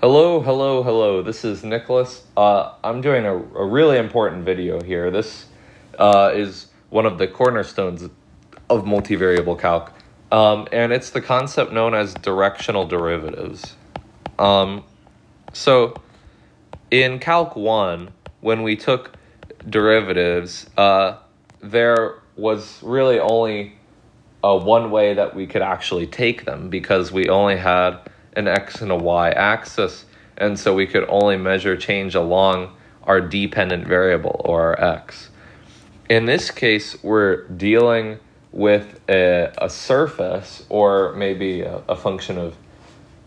Hello, hello, hello. This is Nicholas. I'm doing a really important video here. This is one of the cornerstones of multivariable calc, and it's the concept known as directional derivatives. So in Calc 1, when we took derivatives, there was really only one way that we could actually take them because we only had an x and a y axis, and so we could only measure change along our dependent variable, or our x. In this case, we're dealing with a surface, or maybe a function of,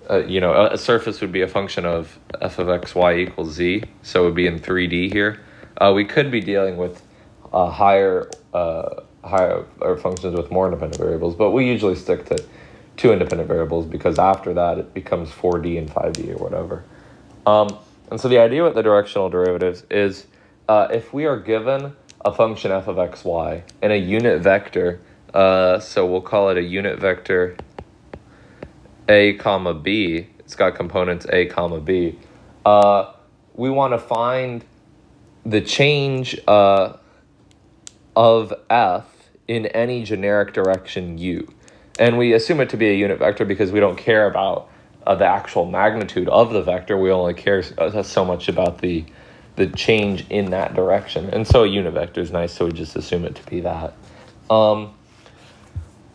a surface would be a function of f of x, y equals z, so it would be in 3D here. We could be dealing with higher or functions with more independent variables, but we usually stick to two independent variables because after that it becomes 4D and 5D or whatever. And so the idea with the directional derivatives is if we are given a function f of x, y and a unit vector, so we'll call it a unit vector a comma b, it's got components a comma b, we want to find the change of f in any generic direction u. And we assume it to be a unit vector because we don't care about the actual magnitude of the vector. We only care so much about the change in that direction. And so a unit vector is nice, so we just assume it to be that.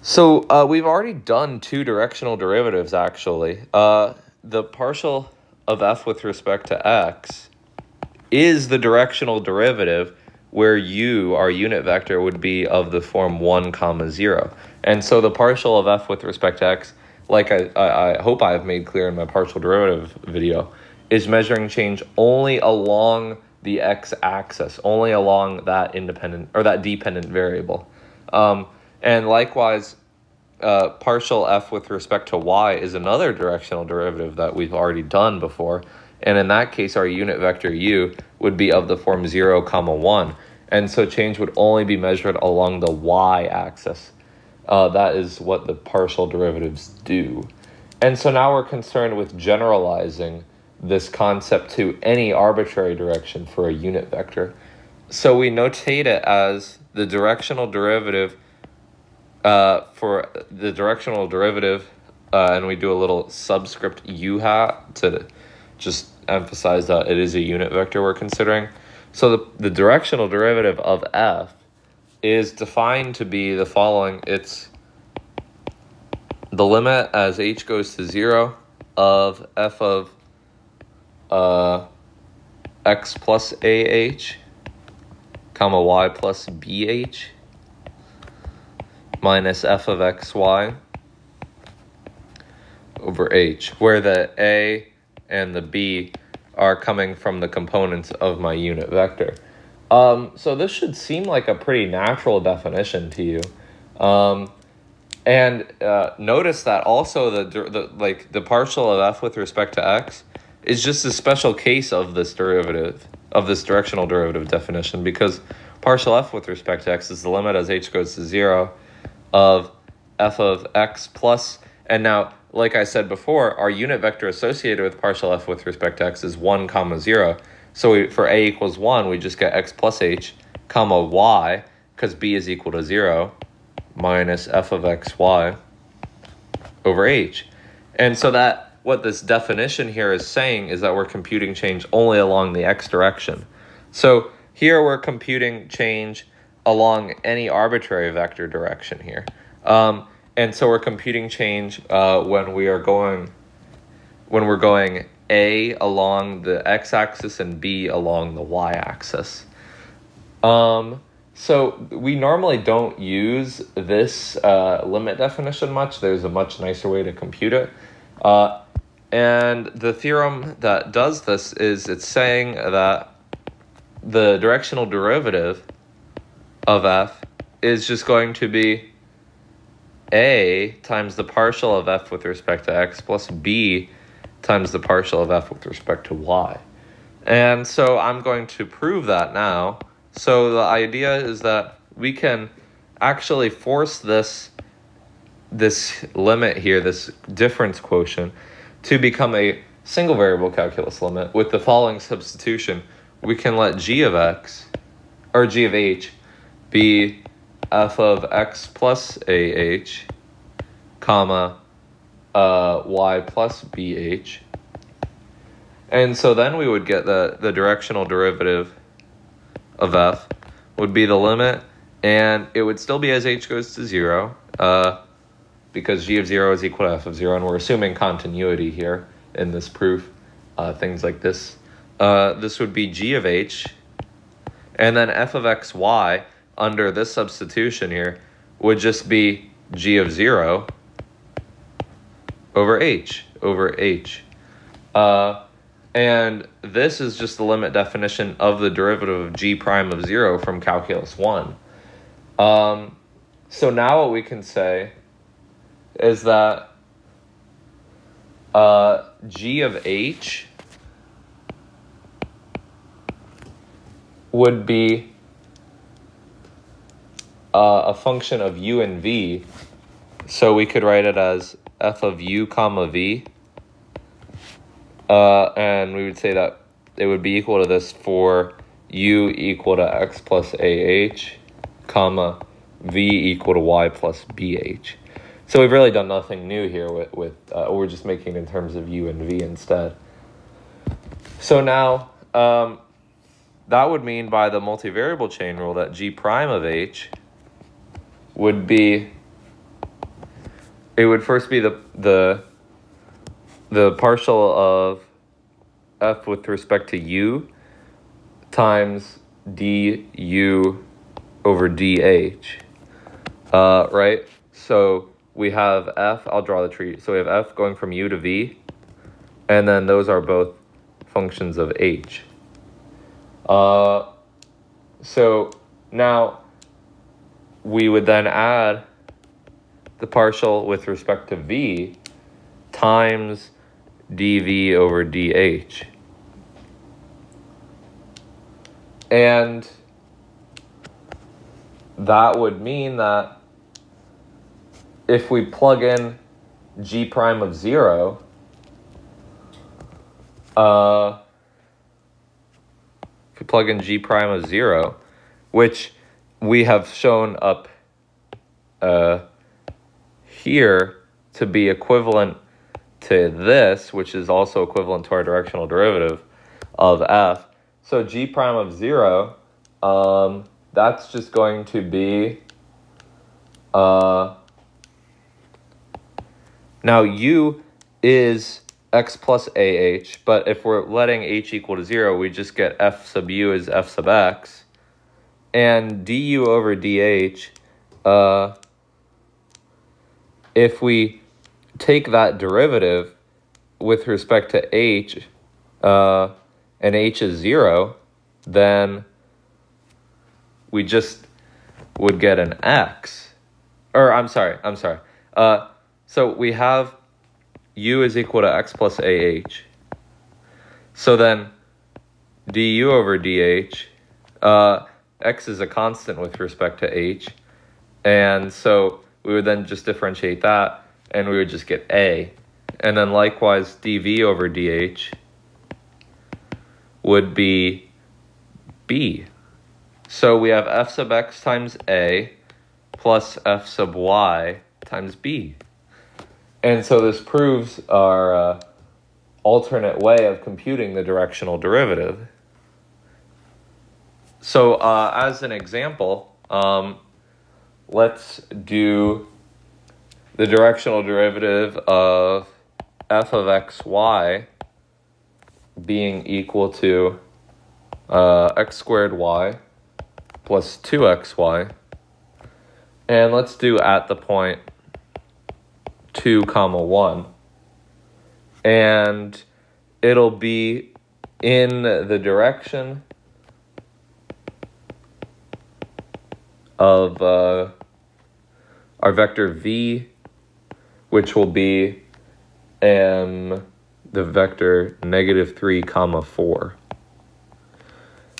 So we've already done two directional derivatives, actually. The partial of f with respect to x is the directional derivative where u, our unit vector, would be of the form 1 comma 0. And so the partial of f with respect to x, like I hope I've made clear in my partial derivative video, is measuring change only along the x-axis, only along that independent or that dependent variable. And likewise, partial f with respect to y is another directional derivative that we've already done before. And in that case, our unit vector u would be of the form 0 comma 1. And so change would only be measured along the y-axis. That is what the partial derivatives do. And so now we're concerned with generalizing this concept to any arbitrary direction for a unit vector. So we notate it as the directional derivative for the directional derivative, and we do a little subscript u hat to just emphasize that it is a unit vector we're considering. So the directional derivative of f is defined to be the following. It's the limit as h goes to 0 of f of x plus ah, comma y plus bh, minus f of xy over h, where the a and the b are coming from the components of my unit vector. So this should seem like a pretty natural definition to you. And notice that also the partial of f with respect to x is just a special case of this derivative, of this directional derivative definition, because partial f with respect to x is the limit as h goes to 0 of f of x plus, and now, like I said before, our unit vector associated with partial f with respect to x is 1 comma 0. So for a equals 1, we just get x plus h, comma y, because b is equal to 0, minus f of xy over h. And so that what this definition here is saying is that we're computing change only along the x direction. So here we're computing change along any arbitrary vector direction here. And so we're computing change when we're going a along the x-axis and b along the y-axis. So we normally don't use this limit definition much. There's a much nicer way to compute it. And the theorem that does this is it's saying that the directional derivative of f is just going to be a times the partial of f with respect to x plus b times the partial of f with respect to y. And so I'm going to prove that now. So the idea is that we can actually force this limit here, this difference quotient, to become a single variable calculus limit with the following substitution. We can let g of x, or g of h, be f of x plus ah, comma, y plus bh. And so then we would get the directional derivative of f would be the limit, and it would still be as h goes to 0, because g of 0 is equal to f of 0, and we're assuming continuity here in this proof, things like this. This would be g of h, and then f of xy under this substitution here would just be g of 0 over h. And this is just the limit definition of the derivative of g prime of 0 from calculus 1. So now what we can say is that g of h would be a function of u and v. So we could write it as f of u comma v. And we would say that it would be equal to this for u equal to x plus ah, comma, v equal to y plus bh. So we've really done nothing new here with we're just making it in terms of u and v instead. So now that would mean by the multivariable chain rule that g prime of h would be, it would first be the partial of f with respect to u times du over dh, right? So we have f, I'll draw the tree. So we have f going from u to v, and then those are both functions of h. So now we would then add the partial with respect to v times dv over dh. And that would mean that if we plug in g prime of 0, if we plug in g prime of 0, which we have shown up here to be equivalent to this, which is also equivalent to our directional derivative of f. So g prime of 0, that's just going to be, now u is x plus ah, but if we're letting h equal to 0, we just get f sub u is f sub x. And du over dh, if we take that derivative with respect to h, and h is 0, then we just would get an x. Or I'm sorry. So we have u is equal to x plus ah. So then du over dh, x is a constant with respect to h, and so we would then just differentiate that, and we would just get a. And then likewise, dv over dh would be b. So we have f sub x times a plus f sub y times b. And so this proves our alternate way of computing the directional derivative. So as an example, let's do the directional derivative of f of xy being equal to x squared y plus 2xy. And let's do at the point 2, 1. And it'll be in the direction of our vector v, which will be the vector -3, 4.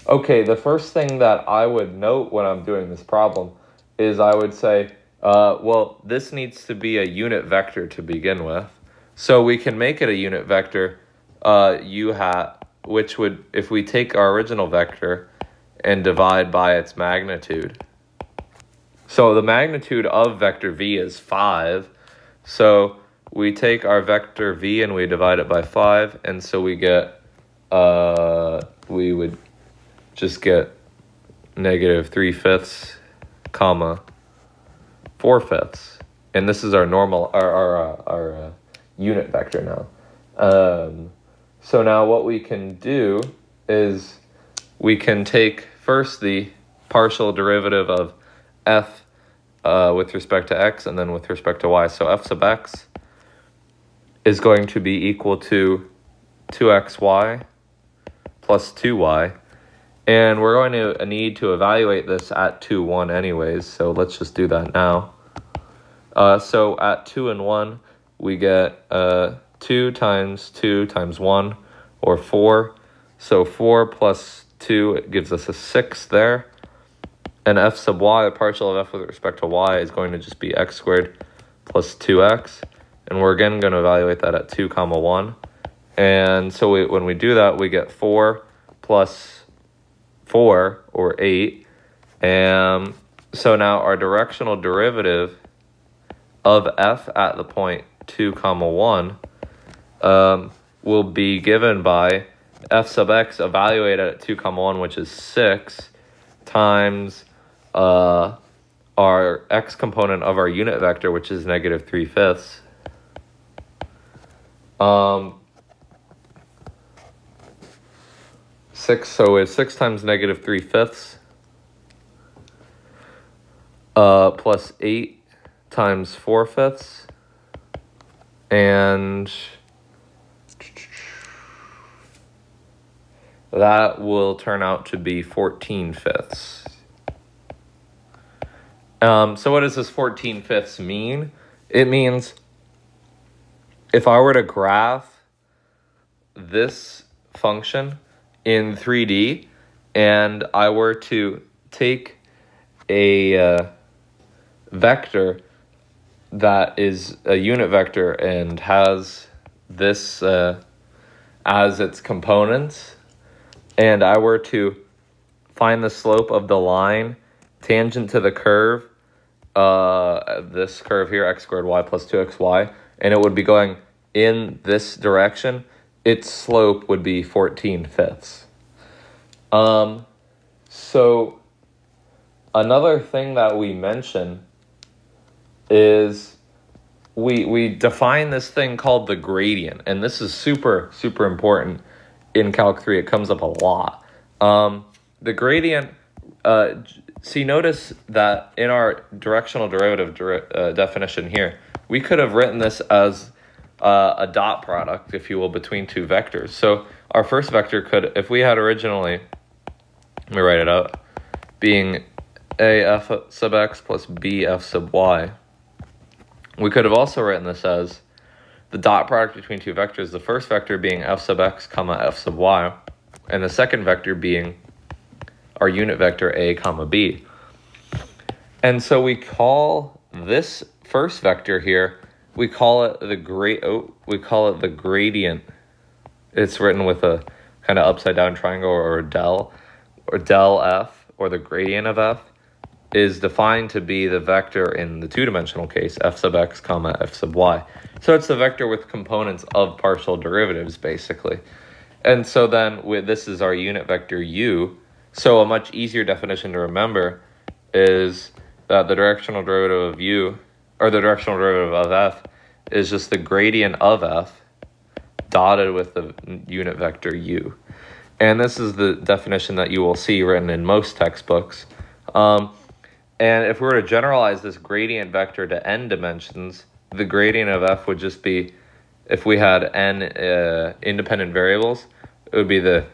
Okay, the first thing that I would note when I'm doing this problem is I would say, well, this needs to be a unit vector to begin with. So we can make it a unit vector U hat, which would, if we take our original vector and divide by its magnitude. So the magnitude of vector v is 5. So we take our vector v and we divide it by 5, and so we get, we would just get -3/5, comma 4/5, and this is our normal, our unit vector now. So now what we can do is we can take first the partial derivative of f with respect to x and then with respect to y. So f sub x is going to be equal to 2xy plus 2y. And we're going to need to evaluate this at 2, 1 anyways, so let's just do that now. So at 2 and 1, we get 2 times 1, or 4. So 4 plus 2, it gives us a 6 there. And f sub y, the partial of f with respect to y, is going to just be x squared plus 2x. And we're again going to evaluate that at 2, 1. And so when we do that, we get 4 plus 4, or 8. And so now our directional derivative of f at the point 2, 1 will be given by f sub x evaluated at 2, 1, which is 6, times our x component of our unit vector, which is -3/5. 6, so it's 6 times -3/5 plus 8 times 4/5, and that will turn out to be 14/5. So what does this 14/5 mean? It means if I were to graph this function in 3D and I were to take a vector that is a unit vector and has this as its components, and I were to find the slope of the line tangent to the curve, this curve here, x squared y plus 2xy, and it would be going in this direction, its slope would be 14/5. So another thing that we mention is we define this thing called the gradient, and this is super, super important in Calc 3. It comes up a lot. The gradient, notice that in our directional derivative definition here, we could have written this as a dot product, if you will, between two vectors. So our first vector could, if we had originally, let me write it out, being a f sub x plus b f sub y, we could have also written this as the dot product between two vectors, the first vector being f sub x comma f sub y, and the second vector being our unit vector a comma b. And so we call this first vector here, we call it the gradient. It's written with a kind of upside down triangle or del f, or the gradient of f is defined to be the vector in the two-dimensional case, f sub x comma f sub y. So it's the vector with components of partial derivatives, basically. And so then this is our unit vector u. So a much easier definition to remember is that the directional derivative of u, or the directional derivative of f, is just the gradient of f dotted with the unit vector u. And this is the definition that you will see written in most textbooks. And if we were to generalize this gradient vector to n dimensions, the gradient of f would just be, if we had n independent variables, it would be the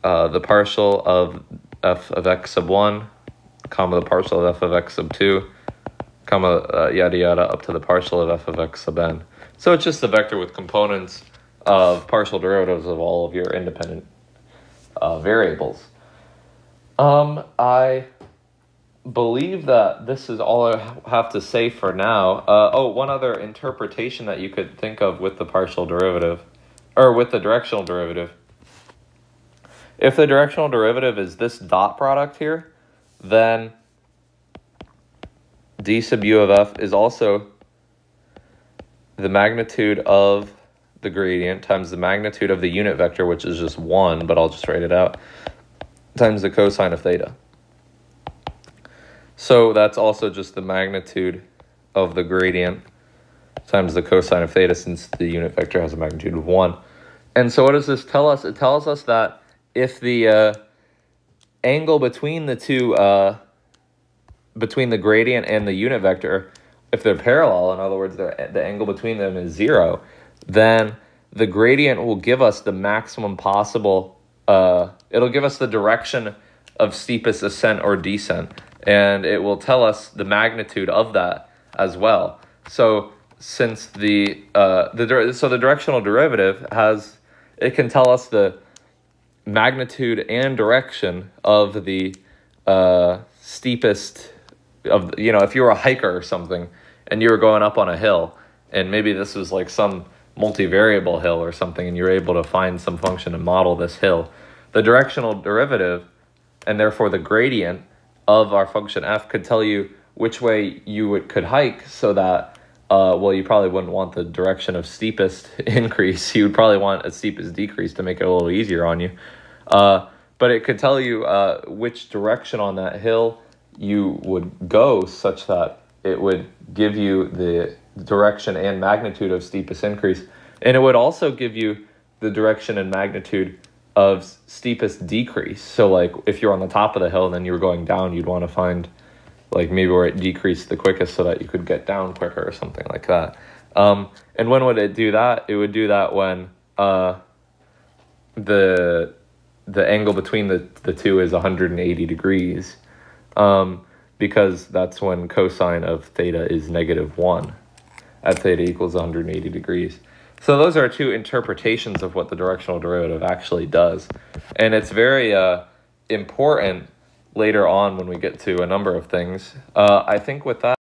partial of f of x sub 1, comma the partial of f of x sub 2, comma yada yada up to the partial of f of x sub n. So it's just the vector with components of partial derivatives of all of your independent variables. I believe that this is all I have to say for now. One other interpretation that you could think of with the partial derivative or with the directional derivative. If the directional derivative is this dot product here, then d sub u of f is also the magnitude of the gradient times the magnitude of the unit vector, which is just 1, but I'll just write it out, times the cosine of theta. So that's also just the magnitude of the gradient times the cosine of theta, since the unit vector has a magnitude of 1. And so what does this tell us? It tells us that if the angle between the two, between the gradient and the unit vector, if they're parallel, in other words, the angle between them is 0, then the gradient will give us the maximum possible, it'll give us the direction of steepest ascent or descent, and it will tell us the magnitude of that as well. So since the directional derivative it can tell us the magnitude and direction of the steepest of, if you were a hiker or something and you were going up on a hill, and maybe this was like some multivariable hill or something, and you're able to find some function and model this hill, the directional derivative and therefore the gradient of our function f could tell you which way you could hike, so that you probably wouldn't want the direction of steepest increase. You would probably want a steepest decrease to make it a little easier on you. But it could tell you which direction on that hill you would go, such that it would give you the direction and magnitude of steepest increase. And it would also give you the direction and magnitude of steepest decrease. So like if you're on the top of the hill and then you were going down, you'd want to find like maybe where it decreased the quickest so that you could get down quicker or something like that. And when would it do that? It would do that when the angle between the two is 180 degrees, because that's when cosine of theta is -1 at theta equals 180 degrees. So those are two interpretations of what the directional derivative actually does. And it's very important later on when we get to a number of things. I think with that,